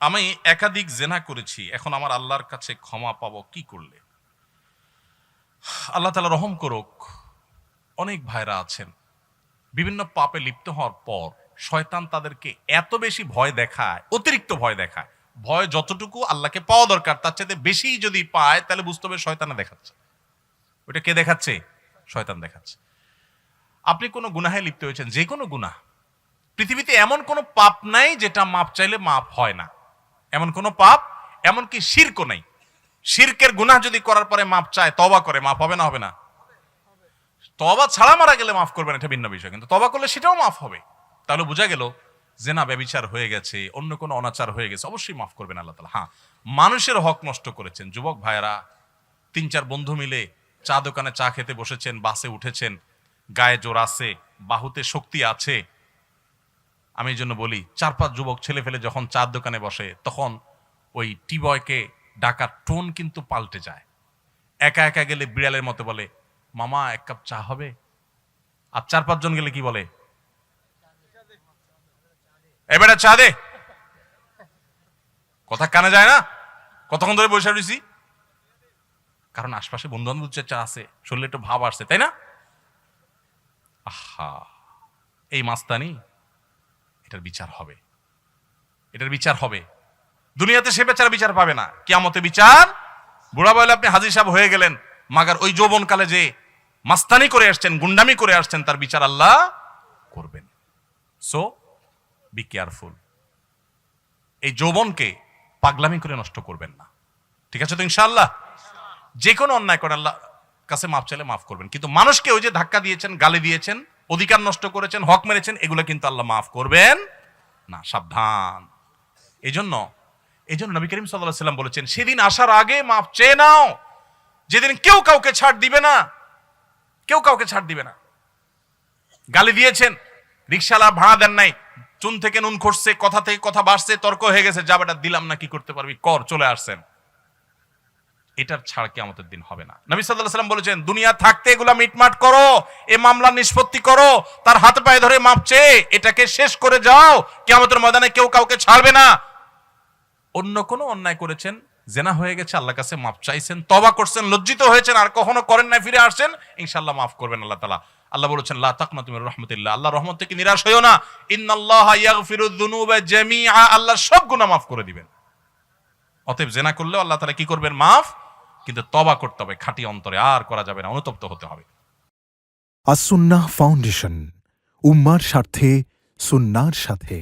আমি একাধিক জেনা করেছি, এখন আমার আল্লাহর কাছে ক্ষমা পাবো কি করলে? আল্লাহ তাআলা রহম করুক। অনেক ভাইরা আছেন বিভিন্ন পাপে লিপ্ত হওয়ার পর শয়তান তাদেরকে এত বেশি ভয় দেখায়, অতিরিক্ত ভয় দেখায়। ভয় যতটুকু আল্লাহকে পাওয়া দরকার তার চাইতে বেশি যদি পায় তাহলে বুঝতে হবে শয়তানে দেখাচ্ছে। ওইটা কে দেখাচ্ছে? শয়তান দেখাচ্ছে। আপনি কোনো গুনাহে লিপ্ত হয়েছেন, যে কোনো গুনাহ, পৃথিবীতে এমন কোনো পাপ নাই যেটা মাপ চাইলে মাপ হয় না। এমন কোনো পাপ, এমনকি শিরকও নাই। শিরকের গুনাহ যদি করার পরে মাপ চায়, তওবা করে, মাপ হবে না? হবে না? তওবা ছাড়া মারা গেলে মাফ করবেন, এটা ভিন্ন বিষয়, কিন্তু তওবা করলে সেটাও মাফ হবে। তাহলে বোঝা গেল জেনা ব্যভিচার হয়ে গেছে, অন্য কোনো অনাচার হয়ে গেছে, অবশ্যই মাফ করবেন আল্লাহ তাআলা। হ্যাঁ, মানুষের হক নষ্ট করেছেন, যুবক ভাইয়েরা ৩-৪ বন্ধু মিলে চা দোকানে চা খেতে বসেছেন, বাসে উঠেছেন, গায়ে জোর আছে, বাহুতে শক্তি আছে। আমি এই জন্য বলি ৪-৫ যুবক ছেলে ফেলে যখন চার দোকানে বসে তখন ওই টি বয়কে ডাকার টোন কিন্তু পাল্টে যায়। একা একা গেলে বিড়ালের মতো বলে, মামা ১ কাপ চা হবে? আর ৪-৫ জন গেলে কি বলে? এবারে চা দে। কথা কানে যায় না? কতক্ষণ ধরে বসে রয়েছি, কারণ আশপাশে বন্ধু বান্ধব চা আছে, শরীরে একটু ভাব আসছে, তাই না? আহা, এই মাস্তানি, এটার বিচার হবে, এটার বিচার হবে। দুনিয়াতে সে বেচারা বিচার পাবে না, কিয়ামতে বিচার। বুড়া বয়লে আপনি হাজির সাহেব হয়ে গেলেন, মাগার ওই যৌবনকালে যে মাস্তানি করে আসছেন, গুন্ডামি করে আসছেন, তার বিচার আল্লাহ করবেন। So be careful. এই যৌবনকে পাগলামি করে নষ্ট করবেন না, ঠিক আছে তো? ইনশাআল্লাহ যে কোনো অন্যায় করে আল্লাহ কাছে মাফ চাইলে মাফ করবেন, কিন্তু মানুষকে ওই যে ধাক্কা দিয়েছেন, গালি দিয়েছেন, অধিকার নষ্ট করেছেন, হক মেরেছেন, এগুলো কিন্তু আল্লাহ মাফ করবেন না, সাবধান। এই জন্য নবী করিম সাল্লাল্লাহু আলাইহি ওয়াসাল্লাম বলেছেন, সেদিন আসার আগে মাফ চেয়ে নাও, যেদিন কেউ কাউকে ছাড় দিবে না, কেউ কাউকে ছাড় দিবে না। গালি দিয়েছেন, রিকশালা ভাড়া দেন নাই, চুন থেকে নুন খসছে, কথা থেকে কথা বাড়ছে, তর্ক হয়ে গেছে, যা বেটা দিলাম না, কি করতে পারবি কর, চলে আসছেন, এটার ছাড় কিয়ামতের দিন হবে না। নবী সাল্লাল্লাহু আলাইহি ওয়াসাল্লাম বলেছেন, দুনিয়া থাকতে এগুলা মিটমাট করো, এই মামলা নিষ্পত্তি করো, তার হাত পায়ে ধরে মাপ চেয়ে এটাকে শেষ করে যাও, কিয়ামতের ময়দানে কেউ কাউকে ছাড়বে না। অন্য কোনো অন্যায় করেছেন, জেনা হয়ে গেছে, আল্লাহর কাছে মাপ চাইছেন, তওবা করছেন, লজ্জিত হয়েছেন, আর কখনো করেন না, ফিরে আসছেন, ইনশাআল্লাহ মাফ করবেন আল্লাহ তাআলা। আল্লাহ বলেছেন, লা তাকনাতু মির রাহমাতিল্লাহ, আল্লাহর রহমত থেকে নিরাশ হইও না, ইন্নাল্লাহা ইয়াগফিরুয যুনুবা জামিআ, আল্লাহ সব গুনাহ মাফ করে দিবেন। অতএব জেনা করলেও আল্লাহ তাআলা কি করবেন? মাফ, কিন্তু তওবা করতে হবে খাঁটি অন্তরে, আর করা যাবে না, অনুতপ্ত হতে হবে। আস-সুন্নাহ ফাউন্ডেশন, উম্মার স্বার্থে সুন্নাহর সাথে।